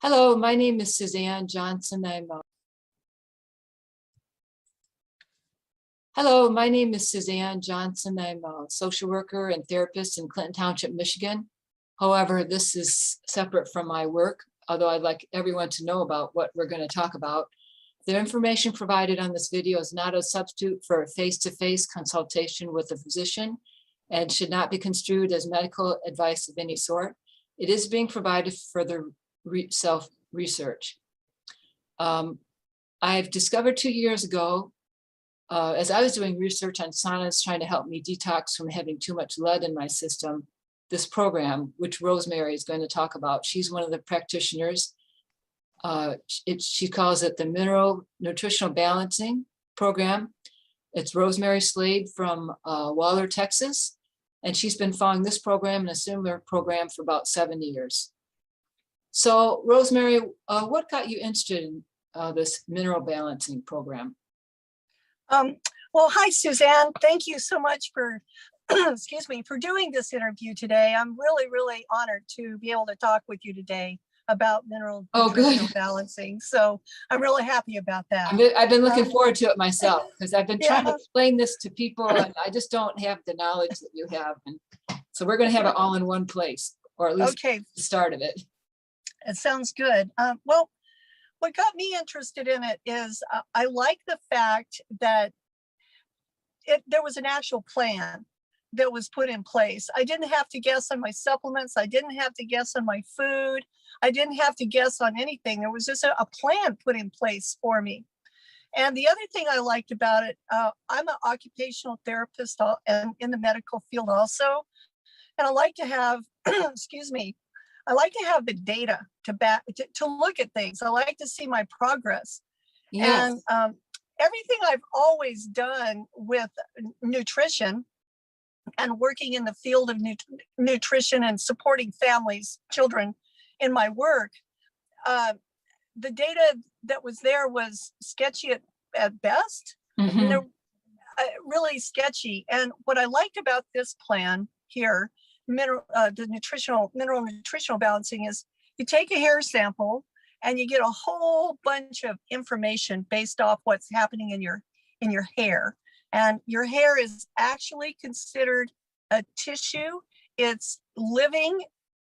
Hello, my name is Suzanne Johnson. I'm a social worker and therapist in Clinton Township, Michigan. However, this is separate from my work, although I'd like everyone to know about what we're going to talk about. The information provided on this video is not a substitute for a face-to-face consultation with a physician and should not be construed as medical advice of any sort. It is being provided for the self-research. I've discovered 2 years ago, as I was doing research on saunas trying to help me detox from having too much lead in my system, this program, which Rosemary is going to talk about, she's one of the practitioners. She calls it the Mineral Nutritional Balancing Program. It's Rosemary Slade from Waller, Texas, and she's been following this program and a similar program for about 7 years. So Rosemary, what got you interested in this mineral balancing program? Well, hi, Suzanne. Thank you so much for, excuse me, for doing this interview today. I'm really honored to be able to talk with you today about mineral nutritional balancing. So I'm really happy about that. I've been looking forward to it myself because I've been trying to explain this to people and I just don't have the knowledge that you have. And so we're going to have it all in one place, or at least the start of it. It sounds good. Well, what got me interested in it is I like the fact that there was an actual plan that was put in place. I didn't have to guess on my supplements. I didn't have to guess on my food. I didn't have to guess on anything. There was just a plan put in place for me. And the other thing I liked about it, I'm an occupational therapist and in the medical field also. And I like to have, excuse me, I like to have the data to look at things. I like to see my progress. Yes. And everything I've always done with nutrition and working in the field of nutrition and supporting families, children in my work, the data that was there was sketchy at best, really sketchy. And what I liked about this plan here, mineral nutritional balancing, is you take a hair sample and you get a whole bunch of information based off what's happening in your hair. And your hair is actually considered a tissue. It's living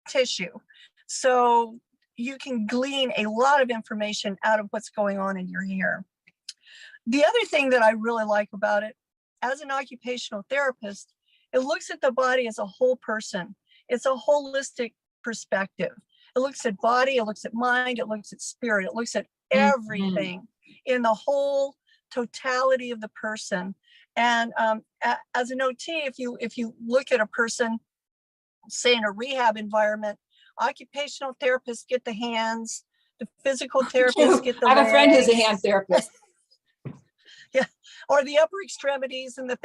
tissue. So you can glean a lot of information out of what's going on in your hair. The other thing that I really like about it, as an occupational therapist, it looks at the body as a whole person. It's a holistic perspective. It looks at body, it looks at mind, it looks at spirit, it looks at everything in the whole totality of the person. And as an OT, if you look at a person, say in a rehab environment, occupational therapists get the hands, the physical therapists get the legs. I have a friend who's a hand therapist. Yeah, or the upper extremities, and the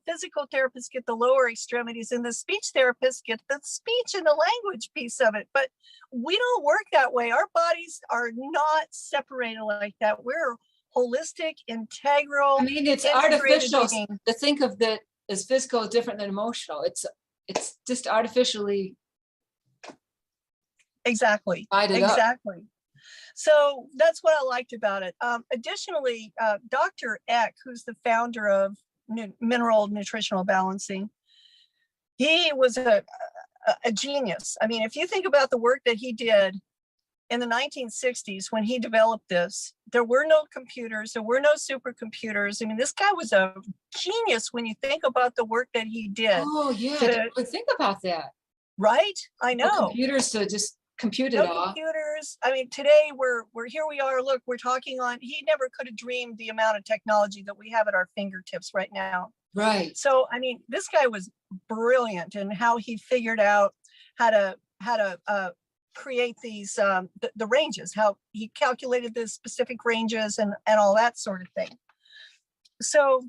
physical therapists get the lower extremities, and the speech therapists get the speech and the language piece of it. But we don't work that way. Our bodies are not separated like that. We're holistic, integral. I mean, it's artificial to think of that as physical is different than emotional. It's just artificially. Exactly. So that's what I liked about it. Additionally, Dr. Eck, who's the founder of Mineral Nutritional Balancing, he was a genius. I mean, if you think about the work that he did in the 1960s when he developed this, there were no computers, there were no supercomputers. I mean, this guy was a genius when you think about the work that he did. Oh, yeah, I didn't think about that. Right? I know. No computers to just compute it all. Computers. I mean, today we're here we are. Look, we're talking on. He never could have dreamed the amount of technology that we have at our fingertips right now. Right. So, I mean, this guy was brilliant in how he figured out how to create these the ranges, how he calculated the specific ranges and all that sort of thing. So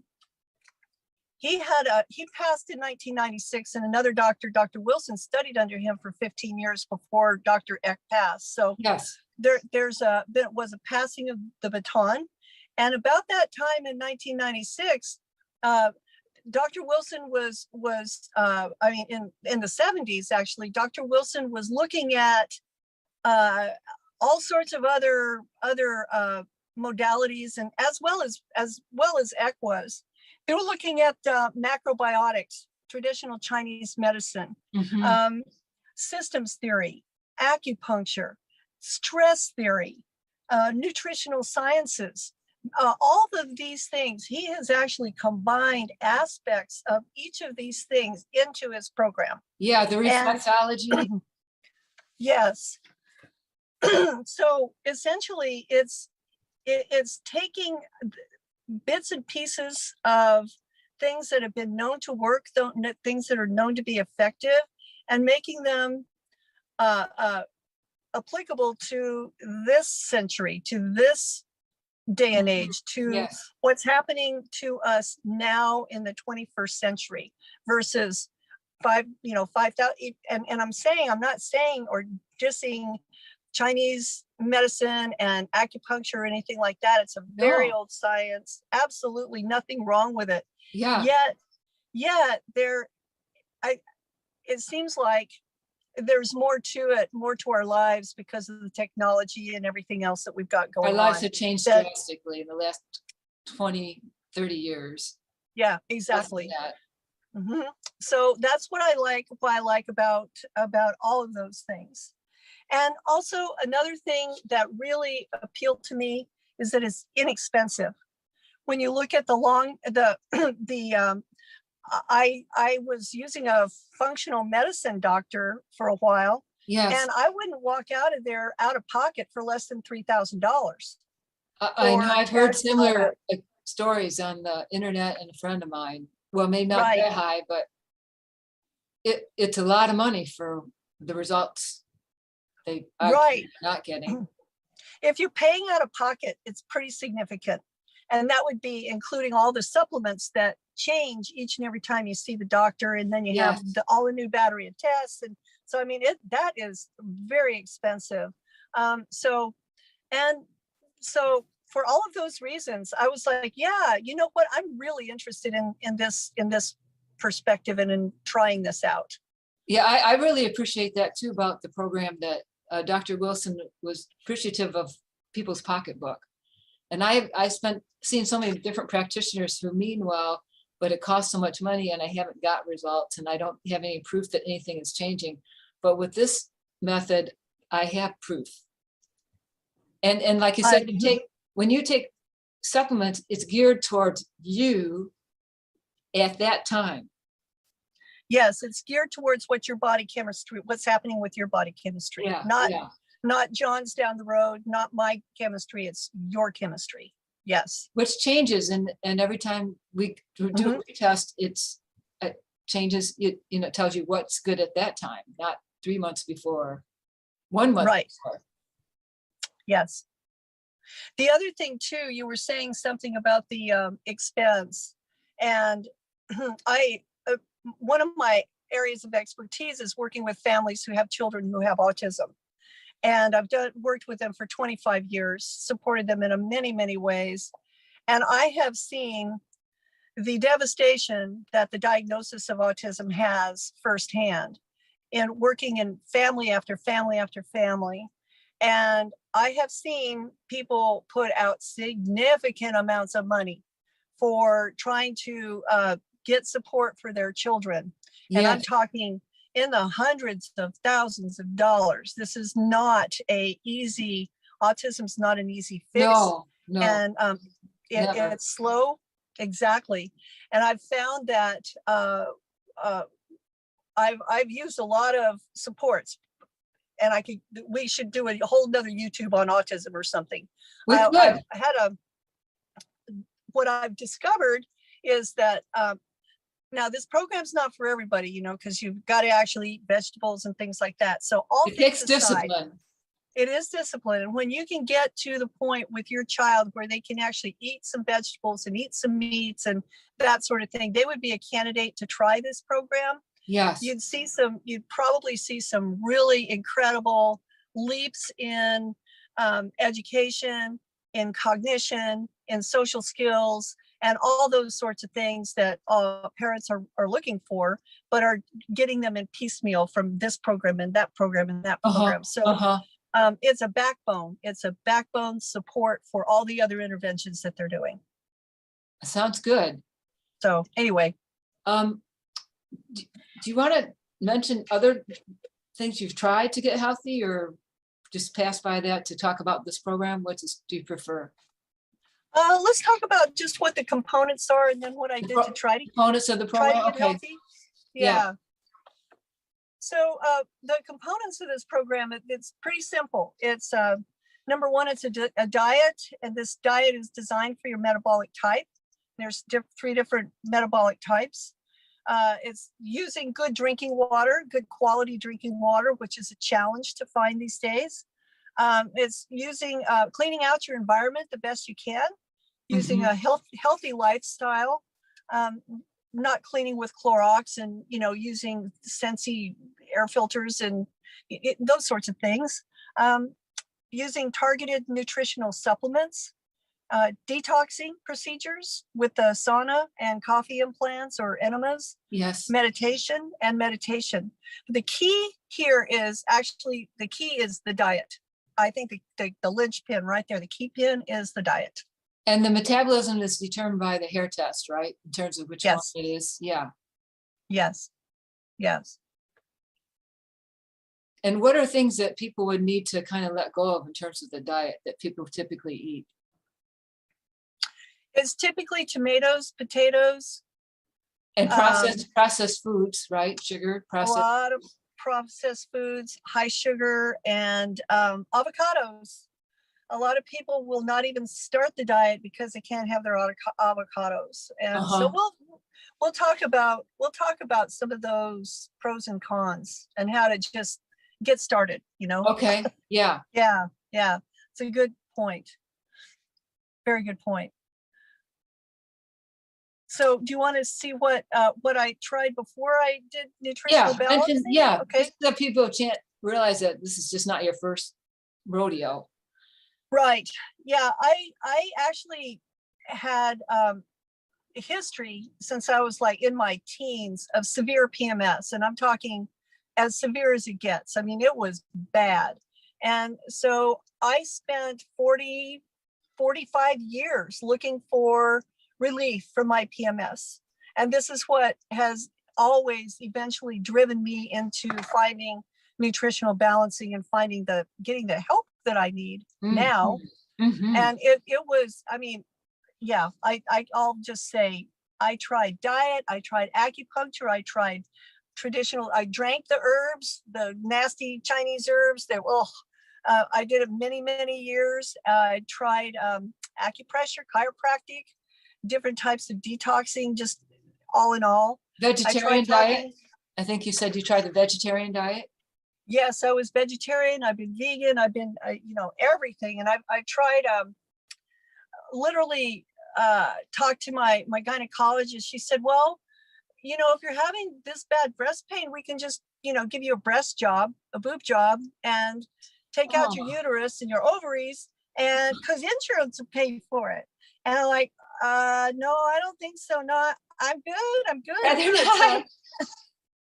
he passed in 1996, and another doctor, Dr. Wilson, studied under him for 15 years before Dr. Eck passed. So yes, there was a passing of the baton. And about that time in 1996, Dr. Wilson was I mean, in the 70s, actually, Dr. Wilson was looking at all sorts of other modalities, and as well as equas. They were looking at macrobiotics, traditional Chinese medicine, Mhm. systems theory, acupuncture, stress theory, nutritional sciences. All of these things, he has actually combined aspects of each of these things into his program. Yeah, the And reflexology. yes, so essentially it's taking bits and pieces of things that have been known to work, things that are known to be effective, and making them applicable to this century, to this day and age, to Yes. what's happening to us now in the 21st century versus 5,000. And I'm not saying or dissing Chinese medicine and acupuncture or anything like that. It's a very No. old science, absolutely nothing wrong with it. Yeah. Yet it seems like there's more to it, more to our lives because of the technology and everything else that we've got Our going lives on. have changed That, drastically in the last 20, 30 years. yeah, Less than exactly. that. Mhm. So that's what I like, about all of those things. And also another thing that really appealed to me is that it's inexpensive. When you look at I was using a functional medicine doctor for a while, Yes. and I wouldn't walk out of there out of pocket for less than $3,000. I know, For I've heard tests, similar stories on the internet, and a friend of mine, well, maybe not right, that high, but it's a lot of money for the results they are right. not getting. If you're paying out of pocket, it's pretty significant. And that would be including all the supplements that change each and every time you see the doctor. And then you have Yes. all the new battery of tests. And so, I mean, that is very expensive. So for all of those reasons, I was like, yeah, you know what? I'm really interested in this perspective and in trying this out. Yeah, I really appreciate that too about the program, that Dr. Wilson was appreciative of people's pocketbook. And I spent seeing so many different practitioners who meanwhile, but it costs so much money and I haven't got results and I don't have any proof that anything is changing. But with this method, I have proof. And like you said, when you take supplements, it's geared towards you at that time. Yes, it's geared towards what's happening with your body chemistry. Yeah, Not John's down the road, not my chemistry, it's your chemistry. Yes. which changes, and every time we do a retest, it changes. It tells you what's good at that time, not 3 months before, 1 month right before. Yes. The other thing too, you were saying something about the expense, and one of my areas of expertise is working with families who have children who have autism. And I've worked with them for 25 years, supported them in many ways. And I have seen the devastation that the diagnosis of autism has firsthand in working in family after family after family. And I have seen people put out significant amounts of money for trying to get support for their children. And I'm talking in the hundreds of thousands of dollars. This is not autism's not an easy fix. No. And it's slow. Exactly. And I've found that I've used a lot of supports, and we should do a whole nother YouTube on autism or something. What I've discovered is that now this program's not for everybody, because you've got to actually eat vegetables and things like that. So it takes discipline. It is discipline. And when you can get to the point with your child where they can actually eat some vegetables and eat some meats and that sort of thing, they would be a candidate to try this program. Yes. You'd probably see some really incredible leaps in education, in cognition, in social skills, and all those sorts of things that parents are looking for, but are getting them in piecemeal from this program and that program and that program. So It's a backbone. It's a backbone support for all the other interventions that they're doing. Sounds good. So anyway, Do you want to mention other things you've tried to get healthy, or just pass by that to talk about this program? What do you prefer? let's talk about just what the components are and then what I did to try to Components of the try to program? get Okay, healthy. Yeah. Yeah. So the components of this program, it's pretty simple. It's number one, it's a diet, and this diet is designed for your metabolic type. There's 3 different metabolic types. It's using good drinking water, good quality drinking water, which is a challenge to find these days. It's using cleaning out your environment the best you can, using a healthy lifestyle, not cleaning with Clorox, and using Scentsy air filters and those sorts of things. Using targeted nutritional supplements, detoxing procedures with the sauna and coffee implants or enemas, Yes. meditation. The key here is actually, the key is the diet. I think the linchpin right there, the key pin is the diet. And the metabolism is determined by the hair test, right? In terms of which Yes. one it is. Yeah. Yes. Yes. And what are things that people would need to kind of let go of in terms of the diet that people typically eat? It's typically tomatoes, potatoes, And processed foods, right? Sugar, a processed. lot of processed foods, high sugar, and avocados. A lot of people will not even start the diet because they can't have their avocados. And so we'll talk about some of those pros and cons and how to just get started, Okay, yeah. Yeah. It's a good point. Very good point. So do you want to see what I tried before I did nutritional balancing? Yeah, Okay. just that people can't realize that this is just not your first rodeo. Right. Yeah, I actually had a history since I was like in my teens of severe PMS, and I'm talking as severe as it gets. I mean, it was bad. And so I spent 45 years looking for relief from my PMS. And this is what has always eventually driven me into finding nutritional balancing and getting the help that I need now. And it was, I mean, yeah, I'll just say, I tried diet, I tried acupuncture, I tried traditional, I drank the herbs, the nasty Chinese herbs that, I did it many, many years. I tried acupressure, chiropractic, different types of detoxing, just all in all. Vegetarian diet? I think you said you tried the vegetarian diet? Yes, I was vegetarian. I've been vegan. I've been, everything. And I tried, literally talked to my gynecologist. She said, well, if you're having this bad breast pain, we can just, give you a breast job, a boob job, and take out your uterus and your ovaries, and because insurance will pay for it. And I'm like, no, I don't think so. No, I'm good. Not.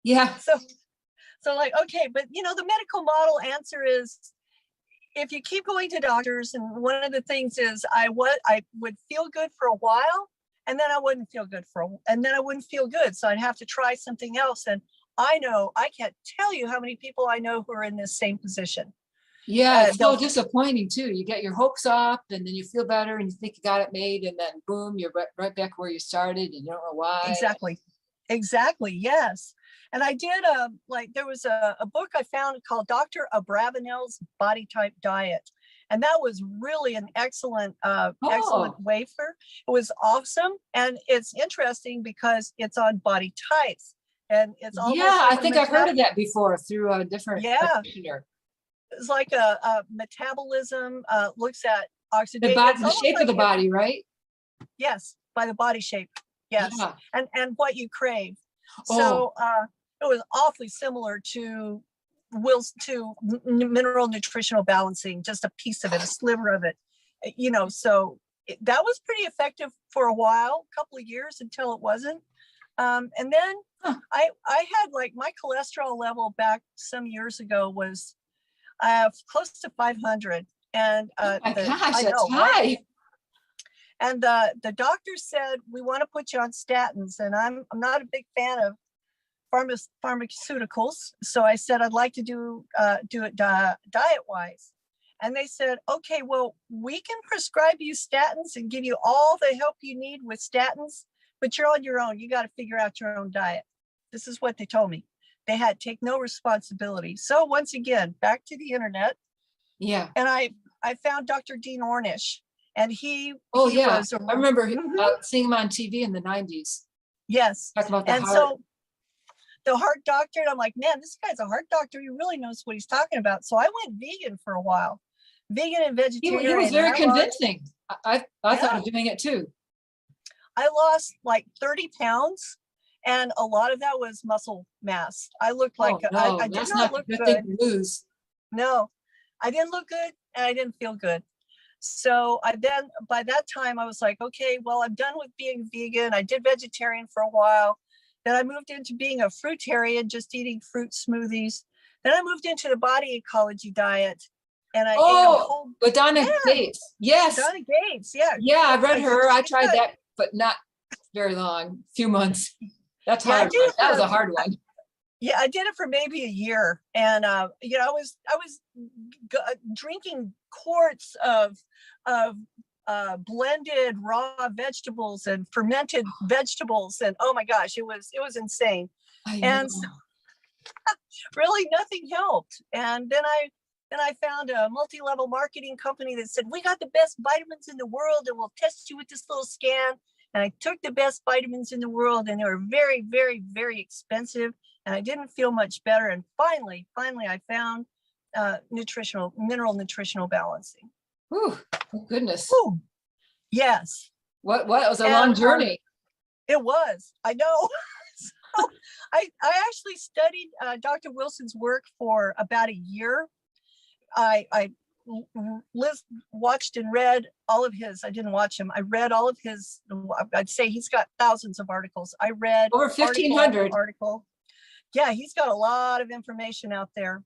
Yeah. So like, okay, but the medical model answer is, if you keep going to doctors, and one of the things is I would feel good for a while, and then I wouldn't feel good and then I wouldn't feel good. So I'd have to try something else. And I can't tell you how many people I know who are in this same position. Yeah, it's so disappointing too. You get your hopes up, and then you feel better, and you think you got it made, and then boom, you're right back where you started, and you don't know why. Exactly. Yes. And I did there was a book I found called Dr. Abravanel's Body Type Diet. And that was really an excellent wafer. It was awesome. And it's interesting because it's on body types. And it's almost I think I've heard of that before through a different practitioner. It's like a metabolism, looks at oxidation. The shape of the body, right? Yes, by the body shape. Yes. Yeah. And what you crave. So it was awfully similar to mineral nutritional balancing, just a piece of it, a sliver of it, so that was pretty effective for a while, a couple of years, until it wasn't. And then I had like my cholesterol level back some years ago was, I have close to 500. And Oh my gosh, I that's know, right? high. And the doctor said, we want to put you on statins. And I'm not a big fan of pharmaceuticals. So I said, I'd like to do it diet wise. And they said, okay, well, we can prescribe you statins and give you all the help you need with statins, but you're on your own. You got to figure out your own diet. This is what they told me. They had take no responsibility. So once again, back to the internet. Yeah. And I found Dr. Dean Ornish, and Oh he yeah, was I remember Mhm. seeing him on TV in the 90s. Yes. Talking about the And heart. so the heart doctor, and I'm like, man, this guy's a heart doctor. He really knows what he's talking about. So I went vegan for a while, vegan and vegetarian. He was very and convincing. I thought Yeah. of doing it too. I lost like 30 pounds, and a lot of that was muscle mass. I looked like Oh no, I did that's not not look the good good. thing to lose. No, I didn't look good, and I didn't feel good. So by that time I was like, okay, well, I'm done with being vegan. I did vegetarian for a while. Then I moved into being a fruitarian, just eating fruit smoothies. Then I moved into the body ecology diet, and I ate a whole But Donna Yeah. Gates. Yes. Donna Gates. Yeah. Yeah, I read did- her. I she's tried got- that, but not very long, few months. That's Yeah, I hard. did it That was for- a hard one. Yeah, I did it for maybe a year, and I was drinking quarts of blended raw vegetables and fermented vegetables, and oh my gosh, it was insane. I And know. really, nothing helped. And then I found a multi-level marketing company that said, we got the best vitamins in the world, and we'll test you with this little scan. And I took the best vitamins in the world, and they were very, very, very expensive. And I didn't feel much better. And finally, I found mineral nutritional balancing. Whew, thank goodness. Ooh, yes, What it was a And, long journey. it was. I know. So I actually studied Dr. Wilson's work for about a year. I watched and read all of his. I didn't watch him. I read all of his. I'd say he's got thousands of articles. I read Over article after 1,500. article. Yeah, he's got a lot of information out there.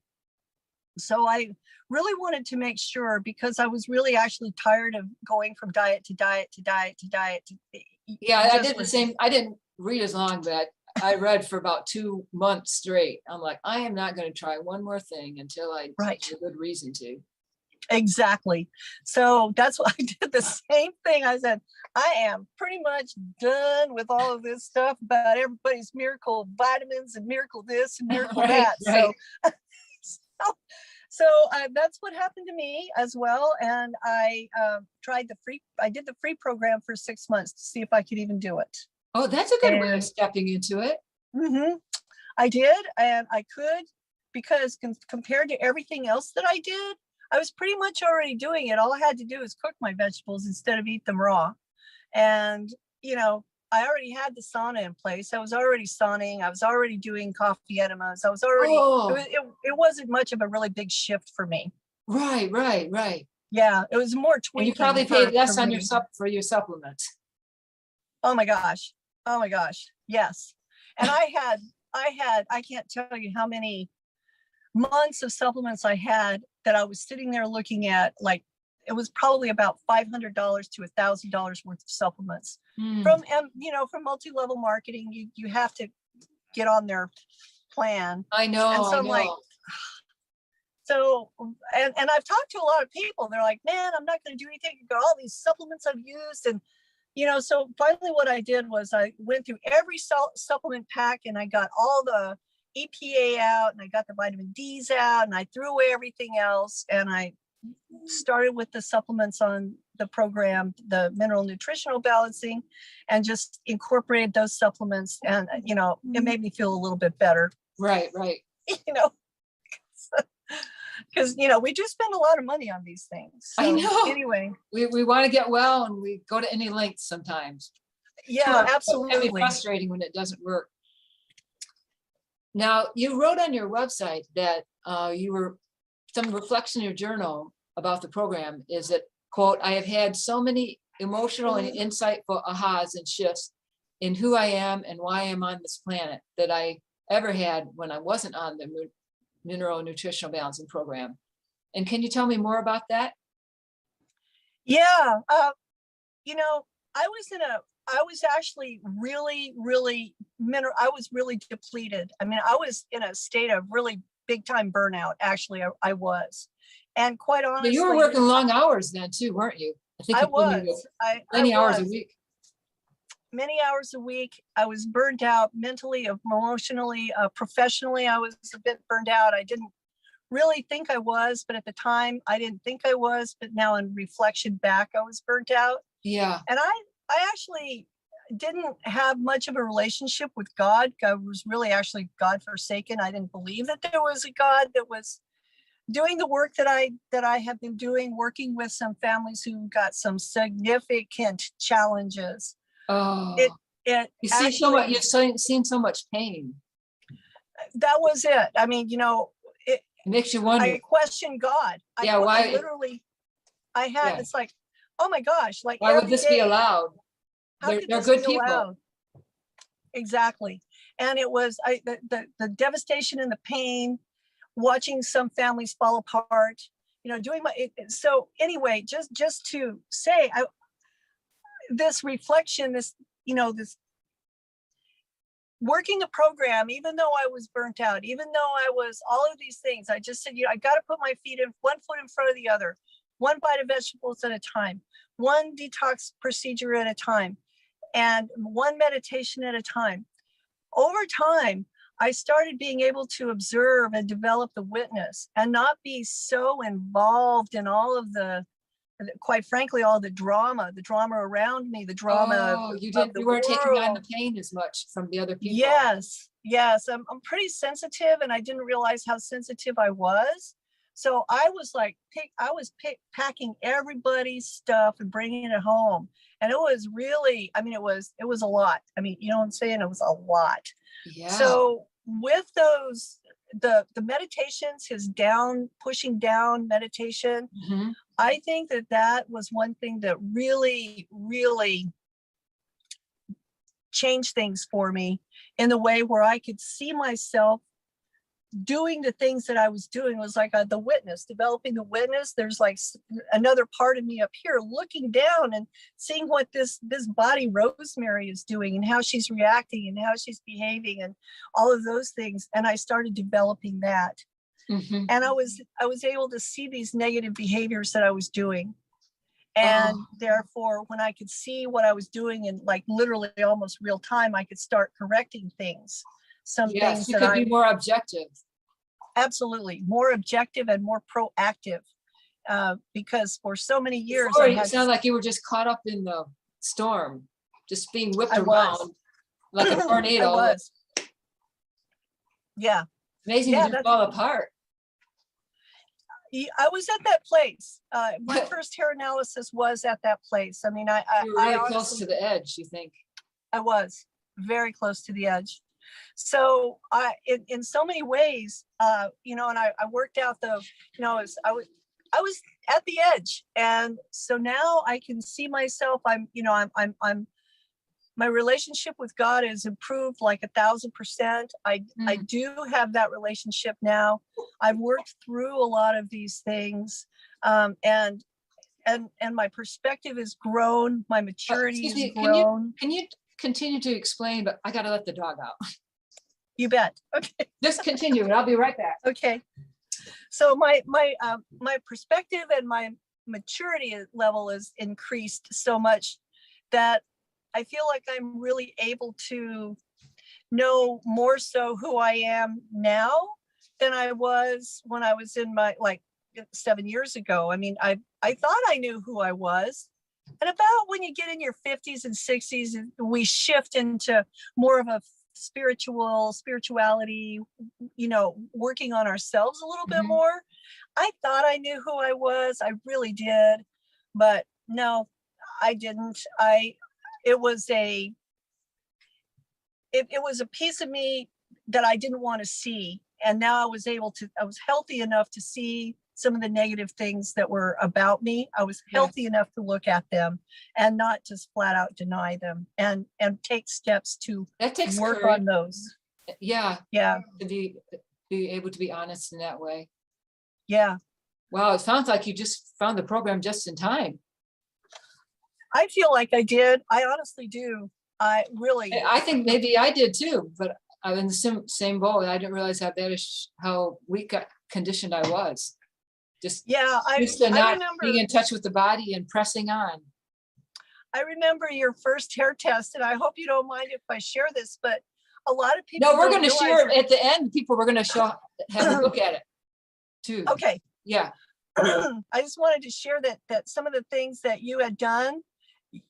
So I really wanted to make sure, because I was really actually tired of going from diet to diet to diet to diet. Yeah, I just did the was- same. I didn't read as long, but I read for about 2 months straight. I'm like, I am not going to try one more thing until I Right. have a good reason to. Exactly. So that's what I did, the same thing. I said, I am pretty much done with all of this stuff about everybody's miracle vitamins and miracle this and miracle Right, that. right. So that's what happened to me as well. And I did the free program for 6 months to see if I could even do it. Oh, that's a good way of And- stepping into it. Mm-hmm. I did, and I could, because compared to everything else that I did, I was pretty much already doing it. All I had to do was cook my vegetables instead of eat them raw. And, I already had the sauna in place. I was already sauning. I was already doing coffee enemas. I was already, Oh, it wasn't much of a really big shift for me. right. Yeah, it was more And tweaking. you probably for- paid less for on me. for your supplements. Oh my gosh. Yes. And I can't tell you how many months of supplements I had that I was sitting there looking at. Like, it was probably about $500 to $1,000 worth of supplements Hmm. from multi-level marketing. You have to get on their plan. I know. and so I I'm like, know. So, and I've talked to a lot of people. They're like, man, I'm not going to do anything. You've got all these supplements I've used. And, so finally what I did was I went through every supplement pack, and I got all the EPA out, and I got the vitamin D's out, and I threw away everything else. And I started with the supplements on the program, the mineral nutritional balancing, and just incorporated those supplements. And, it made me feel a little bit better, Right. because we do spend a lot of money on these things. I know. Anyway, We want to get well, and we go to any lengths sometimes. yeah, Sure, but It can absolutely. be frustrating when it doesn't work. Now, you wrote on your website that some reflection in your journal about the program is that, quote, I have had so many emotional and insightful ahas and shifts in who I am and why I'm on this planet that I ever had when I wasn't on the mineral nutritional balancing program. And can you tell me more about that? Yeah, you know, I was actually I was really depleted. I mean, I was in a state of really big time burnout. Actually, I was, and quite But you were honestly, working long hours then too, weren't you? I think I you told me you was, were I many hours a was week. many hours a week. I was burnt out mentally, emotionally, professionally. I was a bit burned out. I didn't really think I was, but at the time, I didn't think I was. But now, in reflection back, I was burnt out. Yeah. And I actually didn't have much of a relationship with God. I was really actually God forsaken. I didn't believe that there was a God that was doing the work that I have been doing, working with some families who got some significant challenges. It Oh, it you see so much, actually, seen so much pain. that was it. I mean, you know, It makes you wonder, I questioned God. yeah, I why, literally, I had, yeah, it's like, oh my gosh, like why would every this be day, allowed? how could They're this good be people. allowed? Exactly. And it was the devastation and the pain, watching some families fall apart, you know, doing so anyway, just to say, this reflection, this, you know, this working a program, even though I was burnt out, even though I was all of these things, I just said, you know, I got to put my feet in, one foot in front of the other, one bite of vegetables at a time, one detox procedure at a time, and one meditation at a time. Over time, I started being able to observe and develop the witness and not be so involved in all of the, quite frankly, all the drama around me, the drama Oh, of the you weren't taking on the world. pain as much from the other people. Yes, yes, I'm pretty sensitive, and I didn't realize how sensitive I was. So I was like, packing everybody's stuff and bringing it home, and it was really, I mean, it was a lot. I mean, you know what I'm saying? It was a lot. Yeah. So with those, the meditations, his down, pushing down meditation, Mhm. I think that that was one thing that really changed things for me in the way where I could see myself doing the things that I was doing. Was like the witness, developing the witness. There's like another part of me up here looking down and seeing what this body Rosemary is doing and how she's reacting and how she's behaving and all of those things. And I started developing that. Mhm. And I was able to see these negative behaviors that I was doing. Oh, And therefore, when I could see what I was doing in like literally almost real time, I could start correcting things. Some yes, things you that could be I more objective. absolutely more objective and more proactive. Because for so many years Before, I you had, sound like you were just caught up in the storm, just being whipped I was, around like a I tornado. was, yeah, Amazing you yeah, didn't fall apart. I was at that place. My first hair analysis was at that place. I mean, You were I really close to honestly, the edge, you think. I was very close to the edge. So in so many ways, you know, and I worked out the, you know, I was at the edge. And so now I can see myself, you know, I'm, my relationship with God has improved like 1,000%. I Mm. do have that relationship now. I've worked through a lot of these things. And my perspective has grown, my maturity Excuse has me, grown. can you continue to explain, but I gotta let the dog out. You bet. Okay. Just continue and I'll be right back. Okay. So my perspective and my maturity level is increased so much that I feel like I'm really able to know more so who I am now than I was when I was in my, like, 7 years ago. I mean, I thought I knew who I was. And about when you get in your 50s and 60s, we shift into more of a spirituality, you know, working on ourselves a little bit Mhm. more. I thought I knew who I was. I really did. But no, I didn't. It was a, it was a piece of me that I didn't want to see. And now I was healthy enough to see some of the negative things that were about me. I was healthy Yes, enough to look at them and not just flat out deny them, and take steps to that takes work courage. on those. Yeah, Yeah, to be able to be honest in that way. yeah. Wow, it sounds like you just found the program just in time. I feel like I did. I honestly do. I really, I think maybe I did too, but I'm in the same boat. I didn't realize how bad, how weak conditioned I was. Just yeah, used to I not remember, being in touch with the body and pressing on. I remember your first hair test, and I hope you don't mind if I share this, but a lot of people No, we're don't going to realize share it at the end. People, we're going to have a look at it too. Okay. Yeah. I just wanted to share that some of the things that you had done,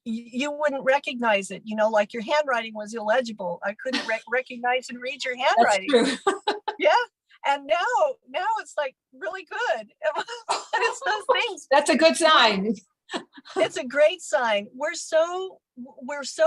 you wouldn't recognize it. You know, like your handwriting was illegible. I couldn't recognize and read your That's handwriting. true. Yeah. And now it's like really good. It's those things. That's a good sign. It's a great sign. We're so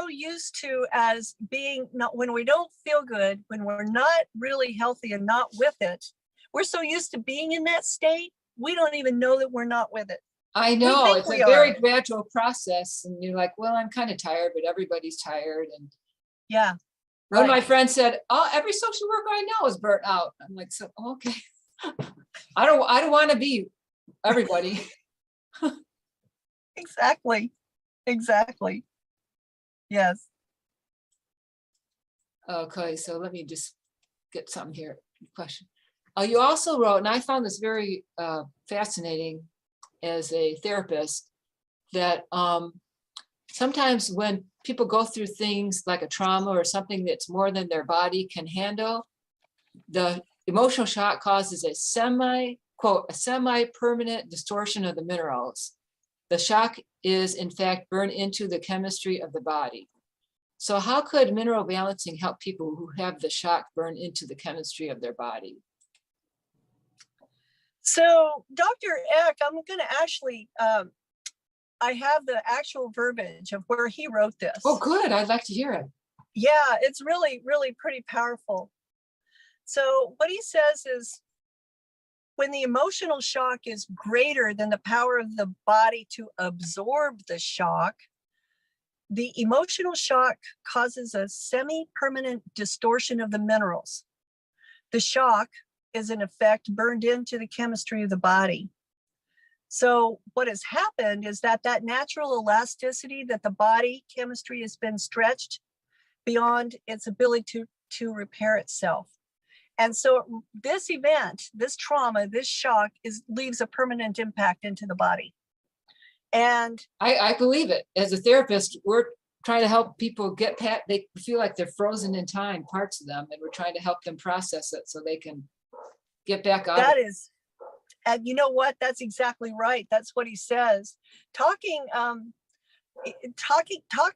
used to as being not, when we don't feel good, when we're not really healthy and not with it, we're so used to being in that state, we don't even know that we're not with it. I know think it's we a very are. gradual process, and you're like, well, I'm kind of tired, but everybody's tired. And Yeah. one of my Right. friends said, "Oh, every social worker I know is burnt out." I'm like, "So okay, I don't want to be everybody." Exactly. Exactly. Yes. Okay, so let me just get something here. Question. You also wrote, and I found this very fascinating as a therapist, that sometimes when people go through things like a trauma or something that's more than their body can handle, the emotional shock causes a semi-permanent distortion of the minerals. The shock is in fact burned into the chemistry of the body. So how could mineral balancing help people who have the shock burn into the chemistry of their body? So Dr. Eck, I'm going to actually, I have the actual verbiage of where he wrote this. Oh, good. I'd like to hear it. Yeah, it's really, really pretty powerful. So what he says is, when the emotional shock is greater than the power of the body to absorb the shock, the emotional shock causes a semi-permanent distortion of the minerals. The shock is in effect burned into the chemistry of the body. So what has happened is that natural elasticity, that the body chemistry has been stretched beyond its ability to repair itself. And so this event, this trauma, this shock leaves a permanent impact into the body. And I believe it. As a therapist, we're trying to help people get past, they feel like they're frozen in time, parts of them, and we're trying to help them process it so they can get back out. That is, and you know what? That's exactly right. That's what he says. Talk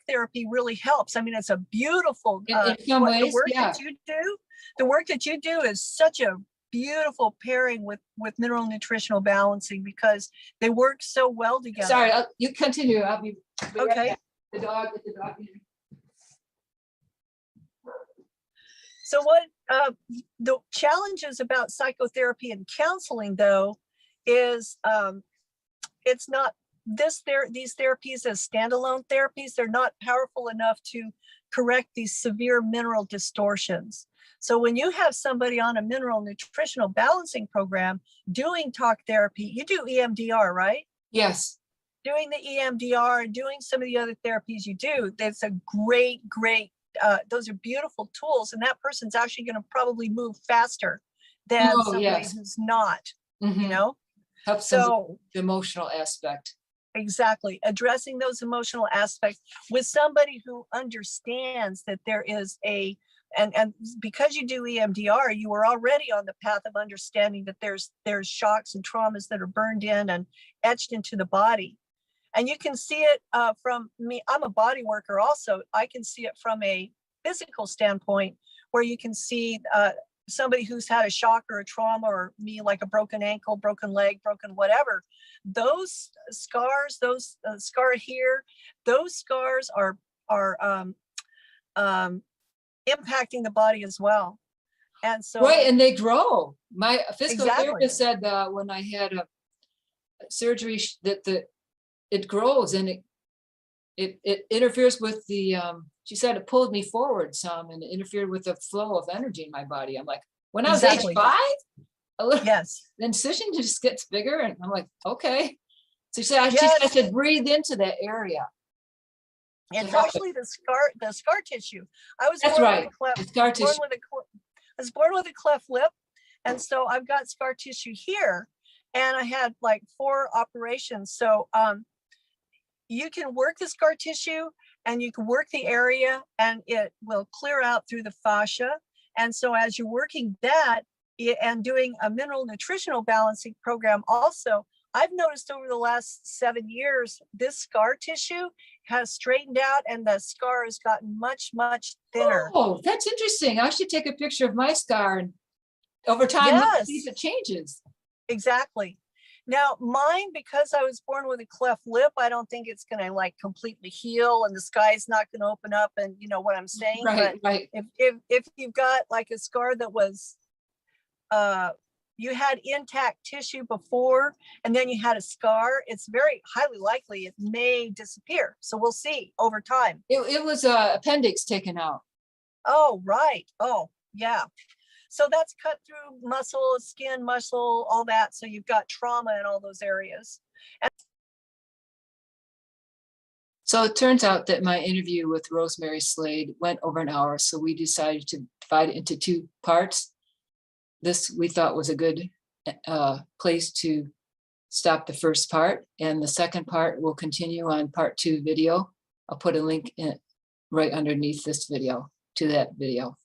therapy really helps. I mean, it's a beautiful, In some ways, the work yeah. that you do, the work that you do is such a beautiful pairing with mineral nutritional balancing, because they work so well together. Sorry, you continue. I'll be right Okay. back. The dog. So what the challenges about psychotherapy and counseling, though, is it's not these therapies as standalone therapies, they're not powerful enough to correct these severe mineral distortions. So when you have somebody on a mineral nutritional balancing program doing talk therapy, you do EMDR, right? Yes. Doing the EMDR and doing some of the other therapies you do, that's a great, those are beautiful tools. And that person's actually going to probably move faster than somebody who's not, you know? Helps so the emotional aspect. Exactly. Addressing those emotional aspects with somebody who understands that there is and because you do EMDR, you are already on the path of understanding that there's shocks and traumas that are burned in and etched into the body. And you can see it from me. I'm a body worker also. I can see it from a physical standpoint, where you can see somebody who's had a shock or a trauma, or me, like a broken ankle, broken leg, broken whatever. Those scars, those scar here, those scars are impacting the body as well. And so right, and they grow. My physical therapist said that when I had a surgery, that it grows and it interferes with the she said it pulled me forward some and it interfered with the flow of energy in my body. I'm like, when I was age 5, a little, Yes. the incision just gets bigger, and I'm like, okay. So she said, Yes. I should breathe into that area. It's help it. actually the scar tissue. I was That's born right. with a cleft, The scar born tissue. with a I was born with a cleft lip, and so I've got scar tissue here, and I had like 4 operations. So you can work the scar tissue, and you can work the area, and it will clear out through the fascia. And so as you're working that and doing a mineral nutritional balancing program also, I've noticed over the last 7 years, this scar tissue has straightened out, and the scar has gotten much, much thinner. Oh, that's interesting. I should take a picture of my scar, and over time, look to see if Yes. it changes. Exactly. Now mine, because I was born with a cleft lip, I don't think it's gonna like completely heal and the sky's not gonna open up, and you know what I'm saying? Right, But right. if you've got like a scar that was, you had intact tissue before, and then you had a scar, it's very highly likely it may disappear. So we'll see over time. It was appendix taken out. Oh, right. Oh, yeah. So that's cut through muscle, skin, muscle, all that. So you've got trauma in all those areas. So it turns out that my interview with Rosemary Slade went over an hour, so we decided to divide it into 2 parts. This we thought was a good place to stop the first part, and the second part will continue on part 2 video. I'll put a link in right underneath this video to that video.